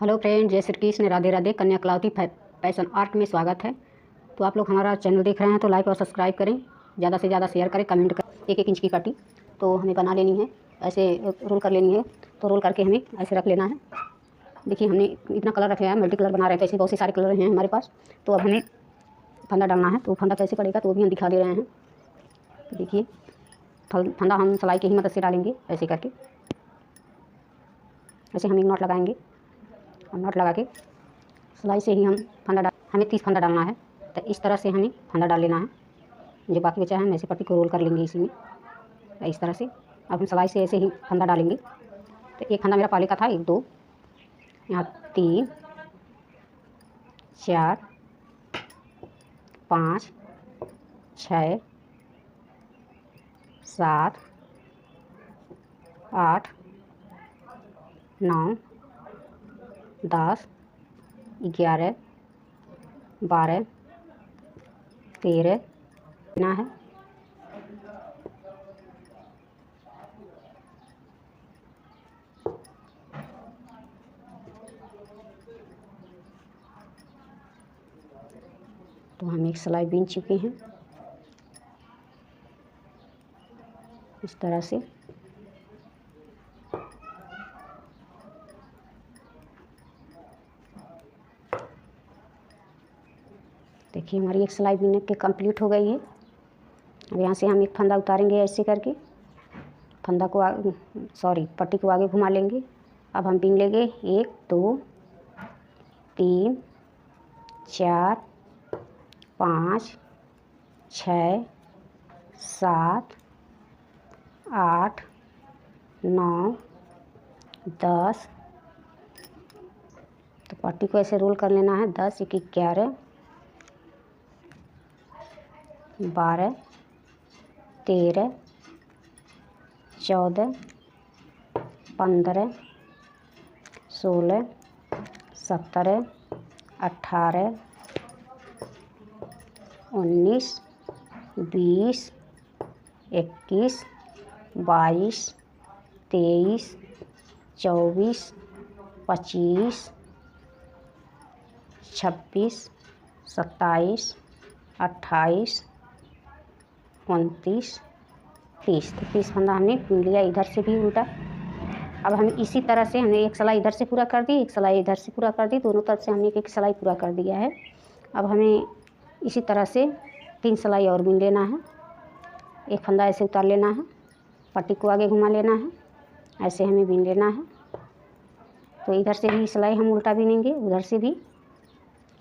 Hello friend, जय श्री कृष्ण, राधे राधे। कन्या Kalavati fashion art में स्वागत है। तो आप लोग हमारा चैनल देख रहे हैं तो लाइक और सब्सक्राइब करें, ज़्यादा से ज़्यादा शेयर करें, कमेंट करें। 1-1 इंच की पट्टी तो हमें बना लेनी है, ऐसे रोल कर लेनी है। तो रोल करके हमें ऐसे रख लेना है। देखिए हमने इतना कलर रख लिया है, मल्टी कलर बना रहे थे, ऐसे बहुत से सारे कलर हैं हमारे पास। तो अब हमें फंदा डालना है। तो फंदा कैसे पड़ेगा तो वो भी हम दिखा दे रहे हैं। तो देखिए फंदा हम सिलाई की ही मदद से डालेंगे, ऐसे करके। ऐसे हम एक नॉट लगाएंगे और नॉट लगा के सिलाई से ही हम हमें 30 फंदा डालना है। तो इस तरह से हमें फंदा डाल लेना है। जो बाकी बचा है हम ऐसे पट्टी को रोल कर लेंगे इसी में। तो इस तरह से अब हम सिलाई से ऐसे ही फंदा डालेंगे। तो एक फंदा मेरा पहले का था, 1 2 यहाँ 3 4 5 6 7 8 9 10 11 12 13 ना है। तो हम एक सिलाई बीन चुके हैं इस तरह से। देखिए हमारी एक सिलाई बीन के कंप्लीट हो गई है। अब यहाँ से हम एक फंदा उतारेंगे ऐसे करके, फंदा को पट्टी को आगे घुमा लेंगे। अब हम बीन लेंगे 1 2 3 4 5 6 7 8 9 10। तो पट्टी को ऐसे रोल कर लेना है। 10 1 11 12 13 14 15 16 17 18 19 20 21 22 23 24 25 26 27 28 29 30। तो 30 फंदा हमने बीन लिया, इधर से भी उल्टा। अब हम इसी तरह से हमने एक सिलाई इधर से पूरा कर दी, एक सिलाई इधर से पूरा कर दी, दोनों तरफ से हमने एक सिलाई पूरा कर दिया है। अब हमें इसी तरह से 3 सिलाई और बीन लेना है। एक फंदा ऐसे उतार लेना है, पट्टी को आगे घुमा लेना है, ऐसे हमें बीन लेना है। तो इधर से भी सिलाई हम उल्टा बीनेंगे, उधर से भी।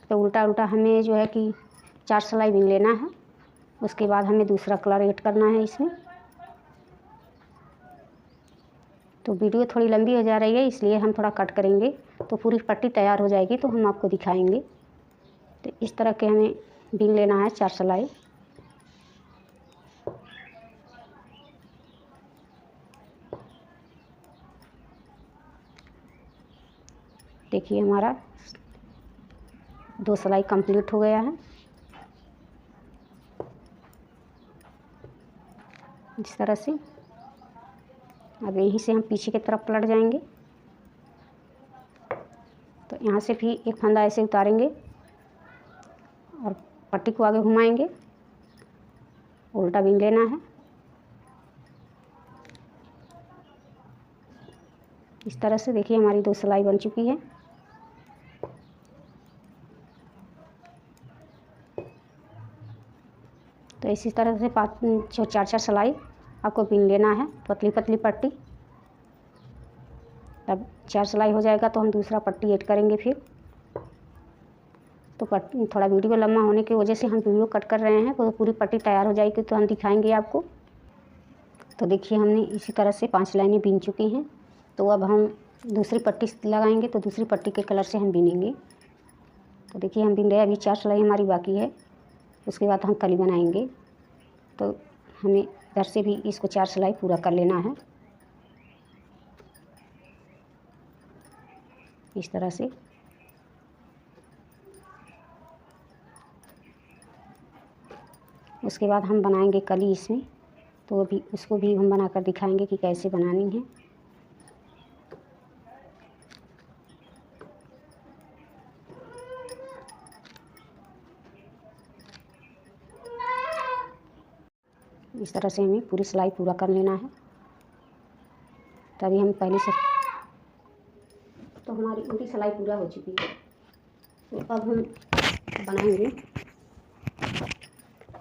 तो उल्टा उल्टा हमें जो है कि 4 सिलाई बीन लेना है। उसके बाद हमें दूसरा कलर ऐड करना है इसमें। तो वीडियो थोड़ी लंबी हो जा रही है, इसलिए हम थोड़ा कट करेंगे। तो पूरी पट्टी तैयार हो जाएगी तो हम आपको दिखाएंगे। तो इस तरह के हमें बीन लेना है 4 सिलाई। देखिए हमारा 2 सिलाई कंप्लीट हो गया है। इस तरह से अब यहीं से हम पीछे की तरफ पलट जाएंगे। तो यहाँ से भी एक फंदा ऐसे उतारेंगे और पट्टी को आगे घुमाएंगे, उल्टा बीन लेना है। इस तरह से देखिए हमारी 2 सिलाई बन चुकी है। तो इसी तरह से 4 सिलाई आपको बीन लेना है, पतली पतली पट्टी। अब 4 सिलाई हो जाएगा तो हम दूसरा पट्टी ऐड करेंगे फिर। तो थोड़ा वीडियो लंबा होने की वजह से हम वीडियो कट कर रहे हैं। तो पूरी पट्टी तैयार हो जाएगी तो हम दिखाएंगे आपको। तो देखिए हमने इसी तरह से 5 लाइनें बीन चुकी हैं। तो अब हम दूसरी पट्टी लगाएंगे, तो दूसरी पट्टी के कलर से हम बीनेंगे। तो देखिए हम बीन रहे, अभी 4 सिलाई हमारी बाकी है। उसके बाद हम कली बनाएंगे। तो हमें इधर से भी इसको 4 सिलाई पूरा कर लेना है इस तरह से। उसके बाद हम बनाएंगे कली इसमें। तो अभी उसको भी हम बनाकर दिखाएंगे कि कैसे बनानी है। इस तरह से हमें पूरी सिलाई पूरा कर लेना है। तभी हम पहले से तो हमारी उल्टी सिलाई पूरा हो चुकी है। तो अब हम बनाएंगे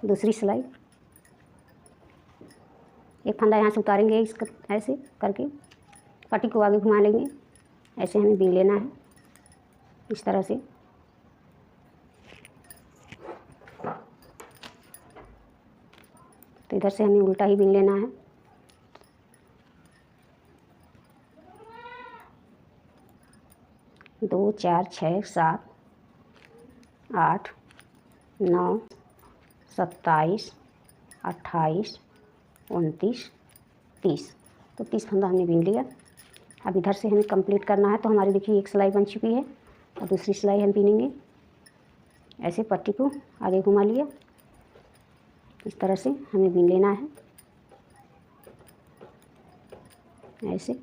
दूसरी सिलाई। एक फंदा यहाँ से उतारेंगे, इसका ऐसे करके पट्टी को आगे घुमा लेंगे। ऐसे हमें बीन लेना है इस तरह से। तो इधर से हमें उल्टा ही बीन लेना है। दो, चार, 6, 7, 8, 9, 27, 28, 29, 30। तो 30 फंदा हमने बीन लिया। अब इधर से हमें कंप्लीट करना है। तो हमारी देखिए एक सिलाई बन चुकी है और दूसरी सिलाई हम बीनेंगे। ऐसे पट्टी को आगे घुमा लिया, इस तरह से हमें बीन लेना है ऐसे।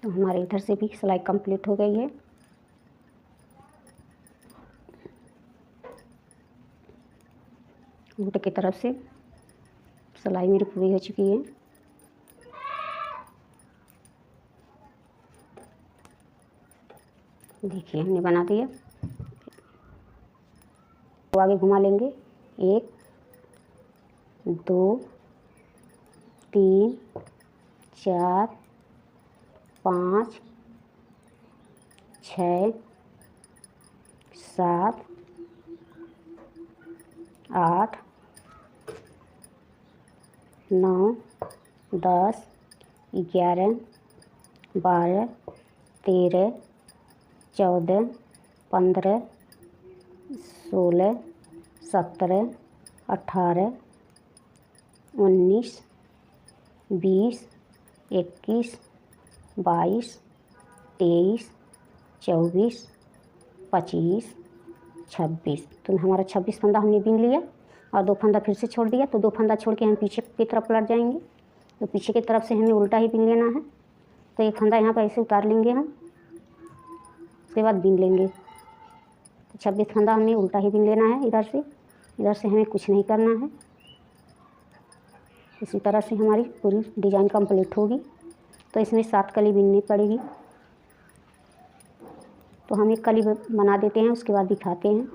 तो हमारे इधर से भी सिलाई कंप्लीट हो गई है। उल्टे की तरफ से सिलाई मेरी पूरी हो चुकी है। देखिए हमने बना दिया। तो आगे घुमा लेंगे। 1, 2, 3, 4, 5, 6, 7, 8, 9, 10, 11, 12, 13, 14, 15, 16, 17, 18, 19, 20, 21, 22, 23, 24, 25, 26। तो हमारा 26 फंदा हमने बीन लिया और 2 फंदा फिर से छोड़ दिया। तो 2 फंदा छोड़ के हम पीछे की तरफ पलट जाएंगे। तो पीछे की तरफ से हमें उल्टा ही बीन लेना है। तो एक फंदा यहाँ पर ऐसे उतार लेंगे हम, उसके बाद बीन लेंगे। तो 26 फंदा हमें उल्टा ही बीन लेना है इधर से। इधर से हमें कुछ नहीं करना है। इसी तरह से हमारी पूरी डिज़ाइन कंप्लीट होगी। तो इसमें 7 कली बीननी पड़ेगी। तो हम एक कली बना देते हैं, उसके बाद दिखाते हैं।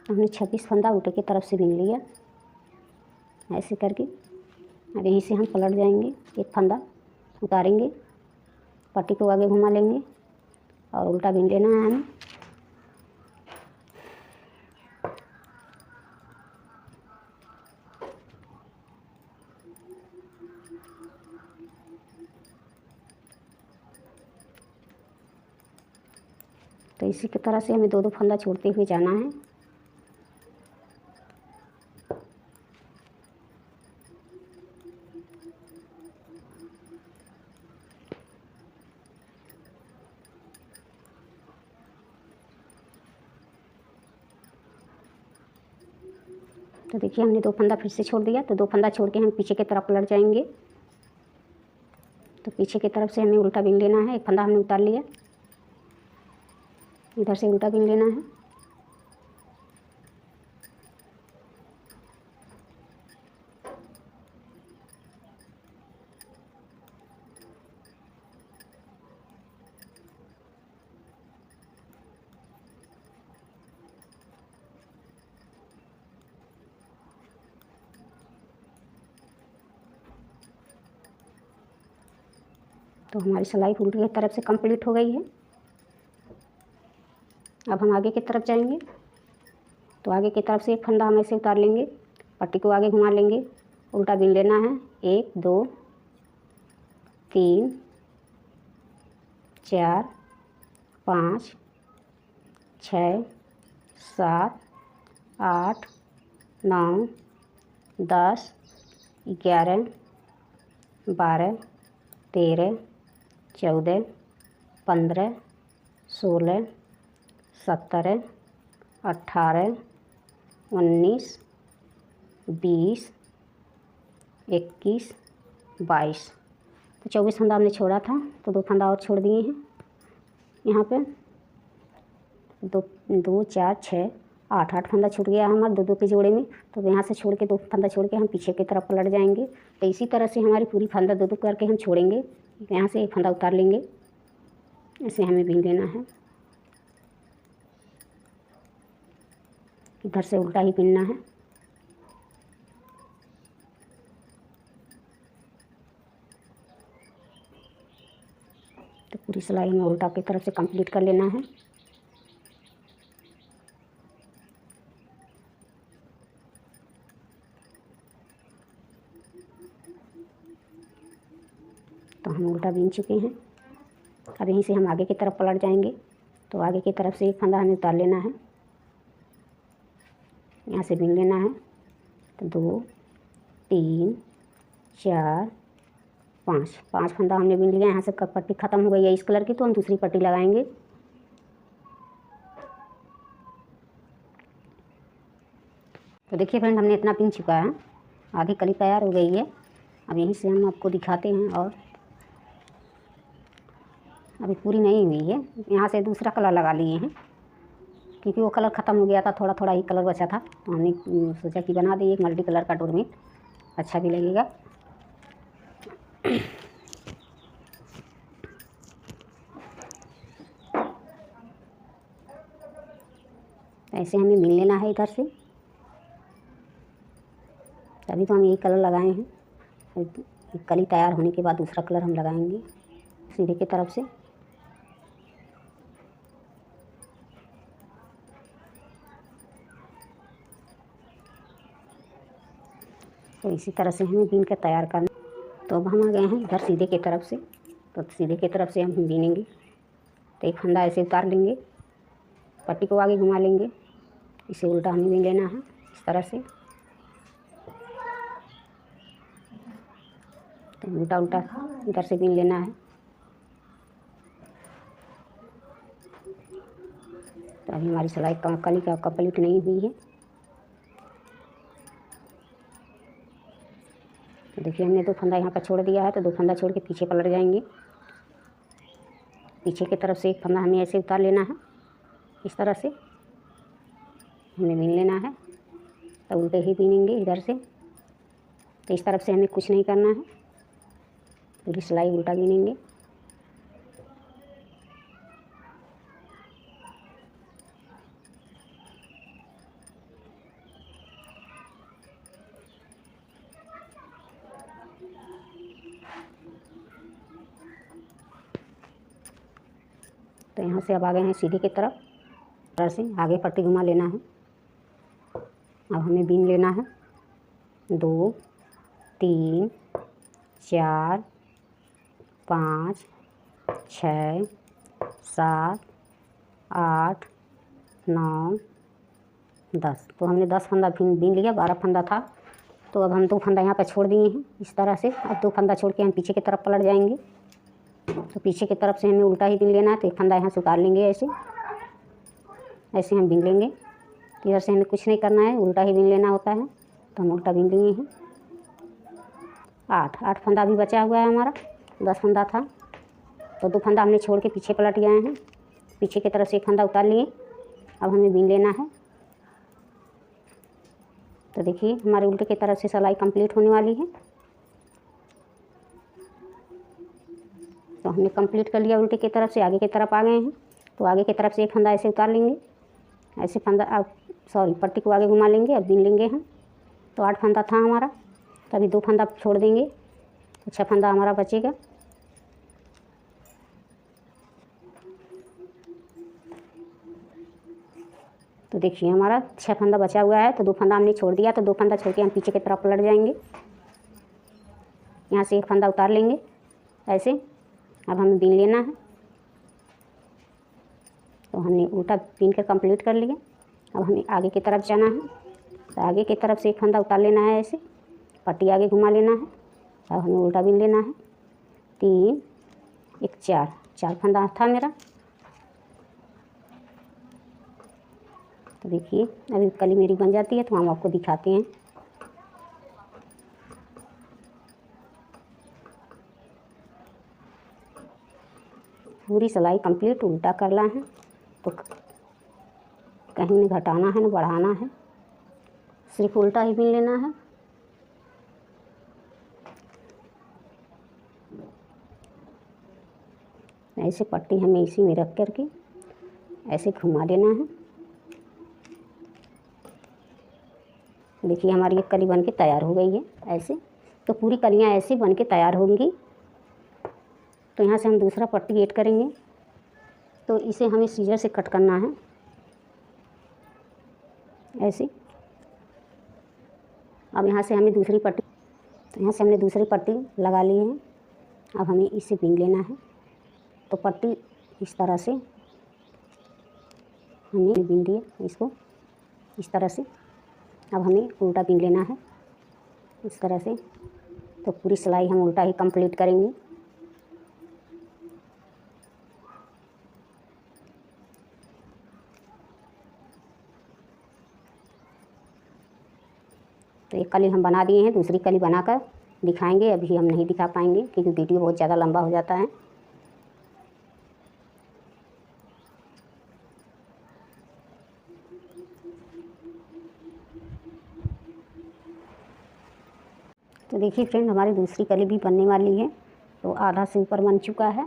हमने 26 फंदा उल्टे की तरफ से बीन लिया ऐसे करके। अब यहीं से हम पलट जाएंगे, एक फंदा उतारेंगे, पट्टी को आगे घुमा लेंगे और उल्टा बीन लेना है हमें। तो इसी की तरह से हमें 2-2 फंदा छोड़ते हुए जाना है। तो देखिए हमने 2 फंदा फिर से छोड़ दिया। तो 2 फंदा छोड़ के हम पीछे की तरफ पलट जाएंगे। तो पीछे की तरफ से हमें उल्टा बीन लेना है। एक फंदा हमने उतार लिया, इधर से उल्टा बीन लेना है। तो हमारी सिलाई उल्टी की तरफ से कंप्लीट हो गई है। अब हम आगे की तरफ जाएंगे। तो आगे की तरफ से एक फंदा हम ऐसे उतार लेंगे, पट्टी को आगे घुमा लेंगे, उल्टा बीन लेना है। 1, 2, 3, 4, 5, 6, 7, 8 9 10 11 12 13 14 15 16 17 18 19 20 21 22। तो 24 फंदा हमने छोड़ा था, तो 2 फंदा और छोड़ दिए हैं यहाँ पे। 2 2 4 6 8 8 फंदा छूट गया हमारा 2 2 के जोड़े में। तो यहाँ से छोड़ के 2 फंदा छोड़ के हम पीछे की तरफ पलट जाएंगे। तो इसी तरह से हमारी पूरी फंदा 2 2 करके हम छोड़ेंगे। यहाँ से एक फंदा उतार लेंगे, इसे हमें बीन लेना है। इधर से उल्टा ही बीनना है। तो पूरी सिलाई में उल्टा की तरफ से कंप्लीट कर लेना है। तो हम उल्टा बीन चुके हैं। अब यहीं से हम आगे की तरफ पलट जाएंगे। तो आगे की तरफ से एक फंदा हमें उतार लेना है, यहाँ से बीन लेना है। तो 2 3 4 5 5 फंदा हमने बीन लिया। यहाँ से पट्टी ख़त्म हो गई है इस कलर की, तो हम दूसरी पट्टी लगाएंगे। तो देखिए फ्रेंड, हमने इतना बीन चुका है, आधी कली तैयार हो गई है। अब यहीं से हम आपको दिखाते हैं। और अभी पूरी नहीं हुई है, यहाँ से दूसरा कलर लगा लिए हैं, क्योंकि वो कलर ख़त्म हो गया था, थोड़ा थोड़ा ही कलर बचा था। तो हमने सोचा कि बना दिए एक मल्टी कलर का डोरमेट, अच्छा भी लगेगा। ऐसे हमें मिल लेना है इधर से। तभी तो हम यही कलर लगाए हैं। कली तैयार होने के बाद दूसरा कलर हम लगाएंगे सीधे की तरफ से। तो इसी तरह से हमें बीन कर तैयार करना। तो अब हम आ गए हैं इधर सीधे की तरफ से। तो सीधे की तरफ से हम बीनेंगे। तो एक फंदा ऐसे उतार लेंगे, पट्टी को आगे घुमा लेंगे, इसे उल्टा हमें बीन लेना है इस तरह से। तो उल्टा उल्टा इधर से बीन लेना है। तो अभी हमारी सिलाई कली का कंप्लीट नहीं हुई है। तो देखिए, हमने 2 फंदा यहाँ पर छोड़ दिया है। तो 2 फंदा छोड़ के पीछे पलट जाएंगे। पीछे की तरफ से एक फंदा हमें ऐसे उतार लेना है, इस तरह से हमें बीन लेना है। तो उल्टे ही बीनेंगे इधर से। तो इस तरफ से हमें कुछ नहीं करना है, पूरी सिलाई उल्टा बीनेंगे। तो यहाँ से अब आ गए हैं सीधे की तरफ, तरह से आगे पट्टी घुमा लेना है। अब हमें बीन लेना है 2 3 4 5 6 7 8 9 10। तो हमने 10 फंदा बीन लिया, 12 फंदा था। तो अब हम 2 फंदा यहाँ पर छोड़ दिए हैं इस तरह से। अब 2 फंदा छोड़ के हम पीछे की तरफ पलट जाएंगे। तो पीछे की तरफ से हमें उल्टा ही बीन लेना है। तो एक फंदा यहाँ से उतार लेंगे, ऐसे ऐसे हम बीन लेंगे। इधर से हमें कुछ नहीं करना है, उल्टा ही बीन लेना होता है। तो हम उल्टा बीन लिए हैं। 8 फंदा अभी बचा हुआ है हमारा, 10 फंदा था। तो 2 फंदा हमने छोड़ के पीछे पलट गए हैं। पीछे की तरफ से एक फंदा उतार लिए। अब हमें बीन लेना है। तो देखिए, हमारे उल्टे की तरफ से सिलाई कंप्लीट होने वाली है। तो हमने कंप्लीट कर लिया उल्टे की तरफ से। आगे की तरफ आ गए हैं। तो आगे की तरफ से एक फंदा ऐसे उतार लेंगे, ऐसे फंदा पट्टी को आगे घुमा लेंगे। अब बीन लेंगे हम। तो 8 फंदा था हमारा, तो अभी 2 फंदा छोड़ देंगे, तो 6 फंदा हमारा बचेगा। तो देखिए, हमारा 6 फंदा बचा हुआ है। तो 2 फंदा हमने छोड़ दिया। तो 2 फंदा छोड़ के हम पीछे की तरफ पलट जाएंगे। यहाँ से एक फंदा उतार लेंगे ऐसे। अब हमें बीन लेना है। तो हमने उल्टा बीन कर कंप्लीट कर लिया। अब हमें आगे की तरफ जाना है, तो आगे की तरफ से एक फंदा उतार लेना है, ऐसे पट्टी आगे घुमा लेना है। अब हमें उल्टा बीन लेना है। 3 1 4 फंदा था मेरा। तो देखिए अभी कली मेरी बन जाती है तो हम आपको दिखाते हैं। पूरी सिलाई कंप्लीट उल्टा करना है, तो कहीं न घटाना है न बढ़ाना है, सिर्फ उल्टा ही बीन लेना है। ऐसे पट्टी हमें इसी में रख कर के ऐसे घुमा देना है। देखिए हमारी एक कली बन के तैयार हो गई है ऐसे। तो पूरी कलियां ऐसे बन के तैयार होंगी। तो यहाँ से हम दूसरा पट्टी ऐड करेंगे, तो इसे हमें सीजर से कट करना है ऐसे। अब यहाँ से हमें दूसरी पट्टी, तो यहाँ से हमने दूसरी पट्टी लगा ली है। अब हमें इसे बीन लेना है। तो पट्टी इस तरह से हमें बीन दिए इसको इस तरह से। अब हमें उल्टा बीन लेना है इस तरह से। तो पूरी सिलाई हम उल्टा ही कंप्लीट करेंगे। तो एक कली हम बना दिए हैं, दूसरी कली बनाकर दिखाएंगे। अभी हम नहीं दिखा पाएंगे क्योंकि वीडियो बहुत ज़्यादा लंबा हो जाता है। तो देखिए फ्रेंड हमारी दूसरी कली भी बनने वाली है। तो आधा से ऊपर बन चुका है।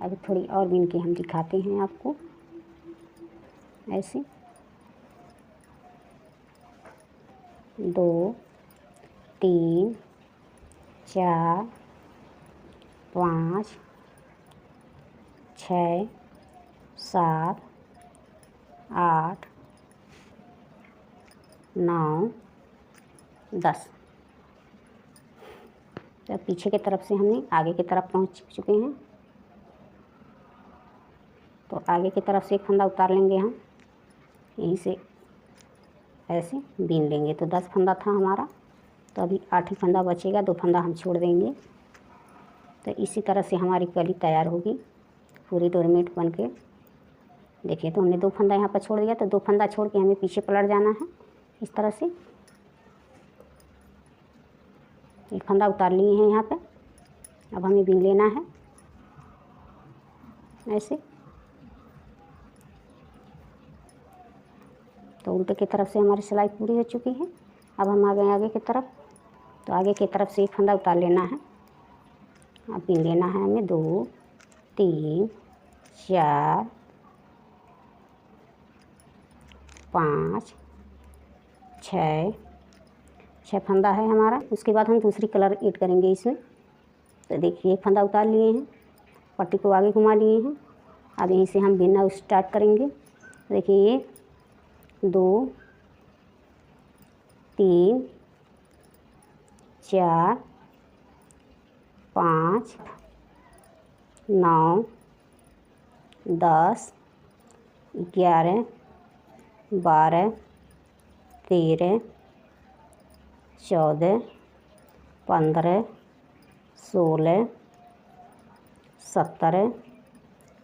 अभी थोड़ी और बीन के हम दिखाते हैं आपको ऐसे। 2 3 4 5 6 7 8 9 10। तो पीछे की तरफ से हमने आगे की तरफ पहुंच चुके हैं। तो आगे की तरफ से एक फंदा उतार लेंगे हम, यहीं से ऐसे बीन लेंगे। तो 10 फंदा था हमारा, तो अभी 8 ही फंदा बचेगा, 2 फंदा हम छोड़ देंगे। तो इसी तरह से हमारी कली तैयार होगी पूरी डोरमेट बन के। देखिए तो हमने 2 फंदा यहाँ पर छोड़ दिया, तो 2 फंदा छोड़ के हमें पीछे पलट जाना है इस तरह से। एक फंदा उतार लिए हैं यहाँ पे। अब हमें बीन लेना है ऐसे। तो उल्टे की तरफ से हमारी सिलाई पूरी हो चुकी है। अब हम आ गए आगे की तरफ। तो आगे की तरफ से एक फंदा उतार लेना है। अब बीन लेना है हमें 2 3 4 5 6 फंदा है हमारा। उसके बाद हम दूसरी कलर ऐड करेंगे इसमें। तो देखिए एक फंदा उतार लिए हैं, पट्टी को आगे घुमा लिए हैं। अब यहीं से हम बीनना स्टार्ट करेंगे। देखिए 1 2 3 4 5 9 10 11 12 13 14 15 16 17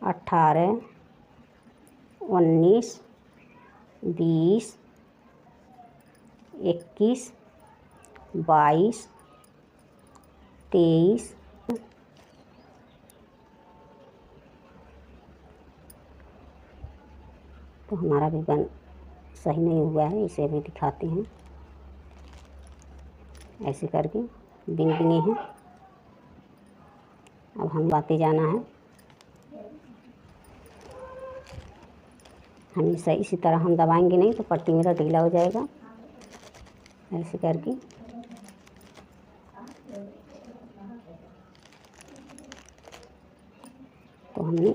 18 19 20 21 22 23। तो हमारा भी बन सही नहीं हुआ है, इसे अभी दिखाते हैं। ऐसे करके बीन लिए हैं। अब हम बाते जाना है हमेशा इसी तरह। हम दबाएंगे नहीं तो पट्टी मेरा ढीला हो जाएगा ऐसे करके। तो हमने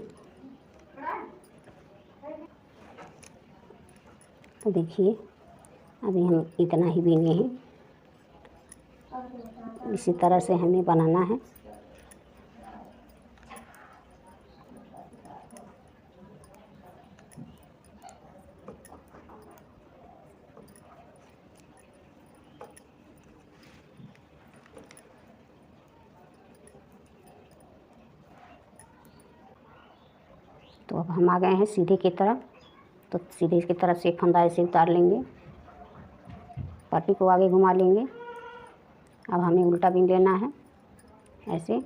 तो देखिए अभी हम इतना ही बीने हैं। इसी तरह से हमें बनाना है। तो अब हम आ गए हैं सीधे की तरफ। तो सीधे की तरफ से एक फंदा ऐसे उतार लेंगे, पट्टी को आगे घुमा लेंगे। अब हमें उल्टा बीन लेना है ऐसे।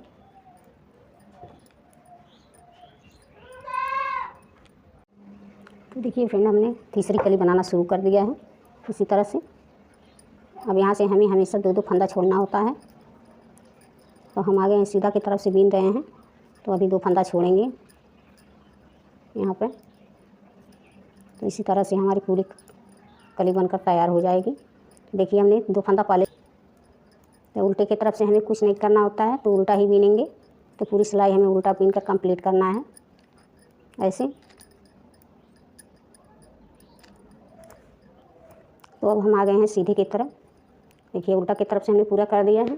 तो देखिए फ्रेंड, हमने तीसरी कली बनाना शुरू कर दिया है इसी तरह से। अब यहाँ से हमें हमेशा 2-2 फंदा छोड़ना होता है। तो हम आ गए हैं सीधा की तरफ से बीन रहे हैं, तो अभी 2 फंदा छोड़ेंगे यहाँ पे। तो इसी तरह से हमारी पूरी कली बनकर तैयार हो जाएगी। देखिए हमने 2 फंदा पहले, तो उल्टे की तरफ से हमें कुछ नहीं करना होता है, तो उल्टा ही बीनेंगे। तो पूरी सिलाई हमें उल्टा बीन कर कंप्लीट करना है ऐसे। तो अब हम आ गए हैं सीधे की तरफ। देखिए उल्टा की तरफ से हमने पूरा कर दिया है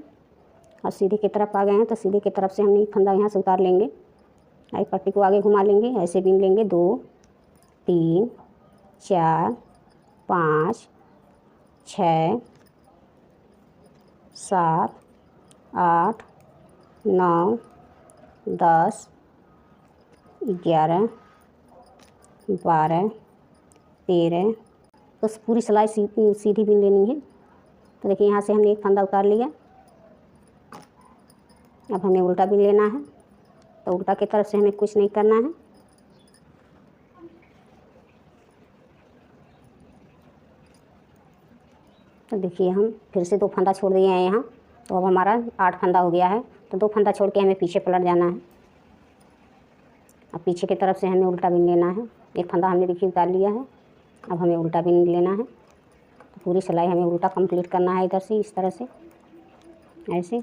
और सीधे की तरफ आ गए हैं। तो सीधे की तरफ से हमने फंदा यहाँ से उतार लेंगे, आई पट्टी को आगे घुमा लेंगे, ऐसे बीन लेंगे। 2 3 4 5 6 7 8 9 10 11 12 13। तो पूरी सिलाई सीधी बीन लेनी है। तो देखिए यहाँ से हमने एक फंदा उतार लिया। अब हमें उल्टा बीन लेना है। तो उल्टा की तरफ से हमें कुछ नहीं करना है। तो देखिए हम फिर से 2 फंदा छोड़ दिए हैं यहाँ। तो अब हमारा 8 फंदा हो गया है। तो 2 फंदा छोड़ के हमें पीछे पलट जाना है। अब पीछे की तरफ से हमें उल्टा बीन लेना है। एक फंदा हमने देखिए उतार लिया है, अब हमें उल्टा बीन लेना है। तो पूरी सिलाई हमें उल्टा कंप्लीट करना है इधर से, इस तरह से ऐसे।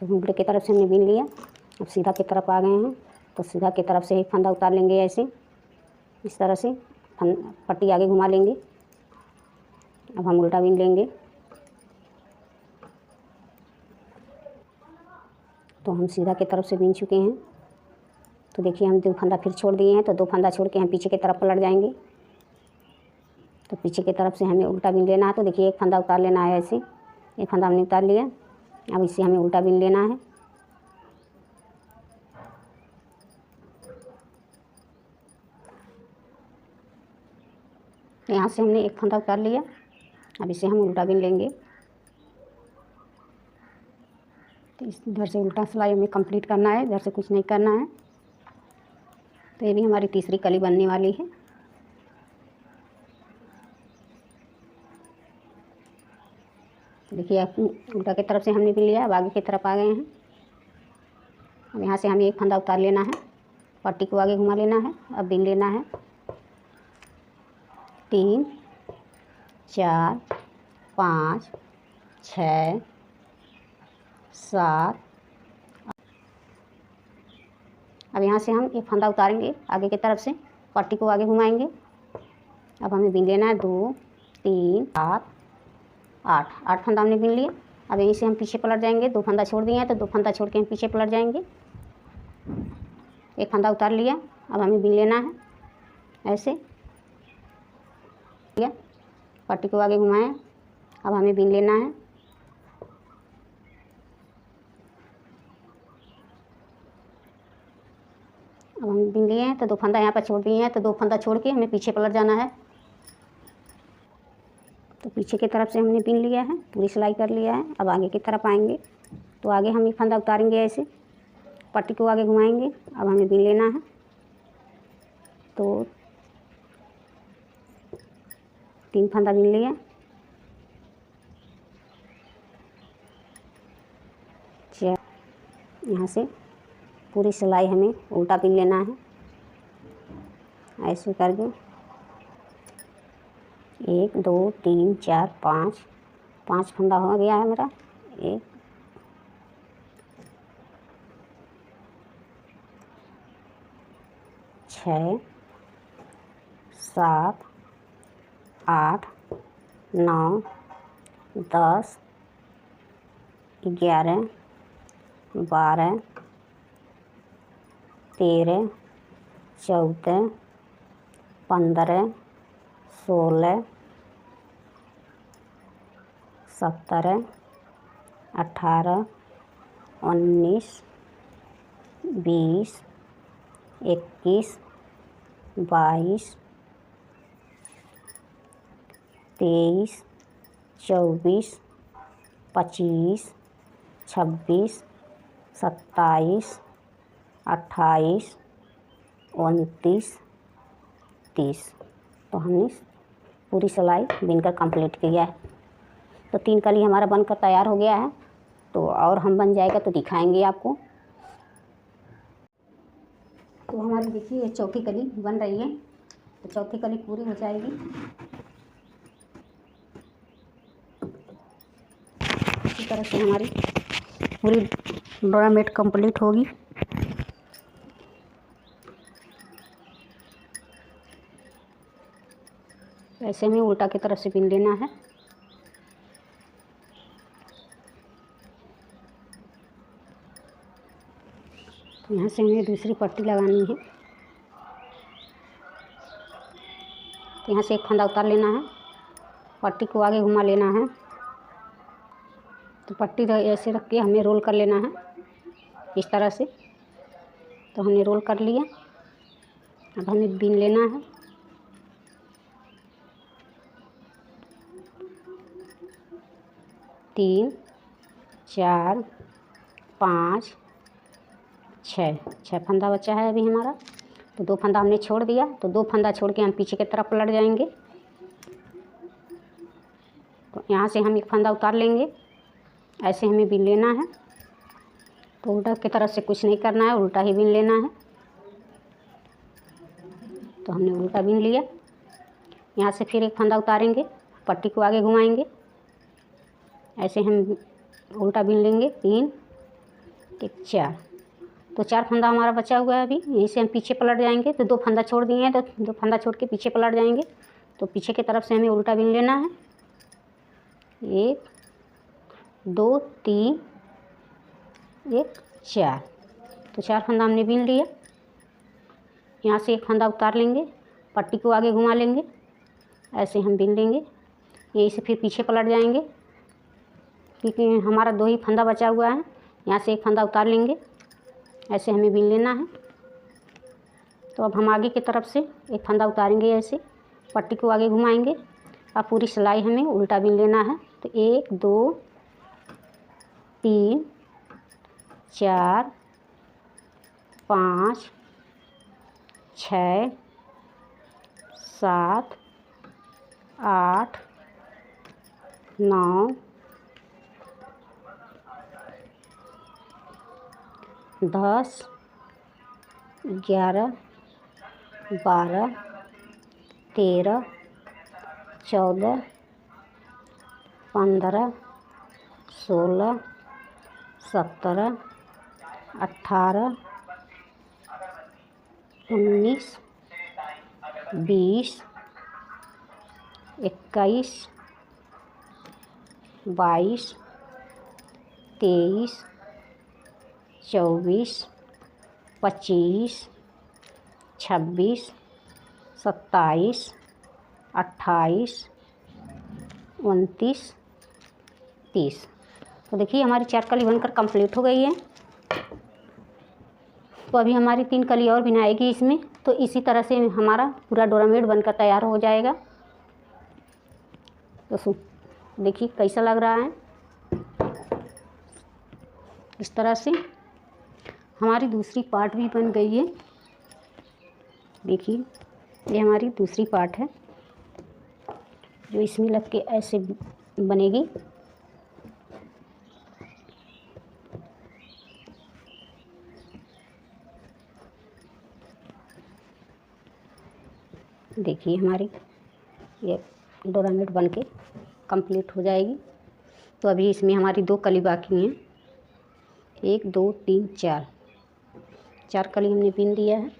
तो उल्टे की तरफ से हमने बीन लिया। अब सीधा की तरफ आ गए हैं। तो सीधा की तरफ से एक फंदा उतार लेंगे ऐसे, इस तरह से पट्टी आगे घुमा लेंगे। अब हम उल्टा बीन लेंगे। तो हम सीधा की तरफ से बीन चुके हैं। तो देखिए हम 2 फंदा फिर छोड़ दिए हैं। तो 2 फंदा छोड़ के हम पीछे की तरफ पलट जाएंगे। तो पीछे की तरफ से हमें उल्टा बीन लेना है। तो देखिए एक फंदा उतार लेना है ऐसे, एक फंदा हमने उतार लिया। अब इसे हमें उल्टा बीन लेना है। यहाँ से हमने एक फंदा उतार लिया। अब इसे हम उल्टा बीन लेंगे। तो इधर से उल्टा सिलाई हमें कंप्लीट करना है, इधर से कुछ नहीं करना है। तो ये भी हमारी तीसरी कली बनने वाली है। देखिए उल्टा की तरफ से हमने बीन लिया। अब आगे की तरफ आ गए हैं। अब यहाँ से हमें एक फंदा उतार लेना है, पट्टी को आगे घुमा लेना है। अब बीन लेना है 3 4 5 6 7। अब यहाँ से हम एक फंदा उतारेंगे आगे की तरफ से, पट्टी को आगे घुमाएंगे। अब हमें बीन लेना है 2 3 7 8। 8 फंदा हमने बीन लिया। अब यहीं से हम पीछे पलट जाएंगे। 2 फंदा छोड़ दिए हैं, तो 2 फंदा छोड़ के हम पीछे पलट जाएंगे। एक फंदा उतार लिया। अब हमें बीन लेना है ऐसे, लिया पट्टी को आगे घुमाएं। अब हमें बीन लेना है। अब हम बीन लिए हैं। तो 2 फंदा यहाँ पर छोड़ दिए हैं। तो 2 फंदा छोड़ के हमें पीछे पलट जाना है। तो पीछे की तरफ से हमने बीन लिया है, पूरी सिलाई कर लिया है। अब आगे की तरफ आएंगे। तो आगे हम एक फंदा उतारेंगे ऐसे, पट्टी को आगे घुमाएंगे। अब हमें बीन लेना है। तो 3 फंदा बीन लिया। यहाँ से पूरी सिलाई हमें उल्टा बीन लेना है ऐसे करके। 1 2 3 4 5 फंदा हो गया है मेरा। 1 6 7 8 9 10 11 12 13 14 15 16 17 18 19 20 21 22 23 24 25 26 27 28 29 30। तो हमने पूरी सिलाई बिनकर कंप्लीट किया है। तो 3 कली हमारा बनकर तैयार हो गया है। तो और हम बन जाएगा तो दिखाएंगे आपको। तो हमारी देखिए ये चौथी कली बन रही है। तो चौथी कली पूरी हो जाएगी। इसी तरह से हमारी पूरी डोरामेट कंप्लीट होगी। ऐसे में उल्टा की तरफ से बिन लेना है। तो यहाँ से हमें दूसरी पट्टी लगानी है। तो यहाँ से एक फंदा उतार लेना है, पट्टी को आगे घुमा लेना है। तो पट्टी ऐसे रख के हमें रोल कर लेना है इस तरह से। तो हमने रोल कर लिया। अब हमें बिन लेना है। तीन, 4, 5, 6 फंदा बचा है अभी हमारा। तो 2 फंदा हमने छोड़ दिया। तो 2 फंदा छोड़ के हम पीछे की तरफ पलट जाएंगे। तो यहाँ से हम एक फंदा उतार लेंगे। ऐसे हमें बिन लेना है। तो उल्टा की तरफ से कुछ नहीं करना है, उल्टा ही बिन लेना है। तो हमने उल्टा बिन लिया। यहाँ से फिर एक फंदा उतारेंगे, पट्टी को आगे घुमाएंगे। ऐसे हम उल्टा बिन लेंगे। 3, 4। तो 4 फंदा हमारा बचा हुआ है अभी। यहीं से हम पीछे पलट जाएंगे। तो 2 फंदा छोड़ दिए हैं, तो 2 फंदा छोड़ के पीछे पलट जाएंगे। तो पीछे की तरफ से हमें उल्टा बिन लेना है। 1 2 3 1 4। तो 4 फंदा हमने बिन लिया। यहाँ से एक फंदा उतार लेंगे, पट्टी को आगे घुमा लेंगे। ऐसे हम बिन लेंगे। यहीं से फिर पीछे पलट जाएंगे, क्योंकि हमारा 2 ही फंदा बचा हुआ है। यहाँ से एक फंदा उतार लेंगे। ऐसे हमें बिन लेना है। तो अब हम आगे की तरफ से एक फंदा उतारेंगे, ऐसे पट्टी को आगे घुमाएंगे। अब पूरी सिलाई हमें उल्टा बिन लेना है। तो 1 2 3 4 5 6 7 8 9 10 11 12 13 14 15 16 17 18 19 20 21 22 23 24 25 26 27 28 29 30। तो देखिए हमारी 4 कली बनकर कंप्लीट हो गई है। तो अभी हमारी 3 कली और बनाएगी इसमें। तो इसी तरह से हमारा पूरा डोरामेट बनकर तैयार हो जाएगा। तो देखिए कैसा लग रहा है। इस तरह से हमारी दूसरी पार्ट भी बन गई है। देखिए ये हमारी दूसरी पार्ट है, जो इसमें लग के ऐसे बनेगी। देखिए हमारी ये डोरामेट बन के कंप्लीट हो जाएगी। तो अभी इसमें हमारी 2 कली बाकी हैं। 1 2 3 4 कली हमने बिन दिया है।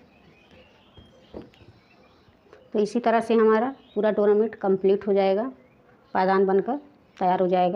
तो इसी तरह से हमारा पूरा डोरामेट कंप्लीट हो जाएगा। पायदान बनकर तैयार हो जाएगा।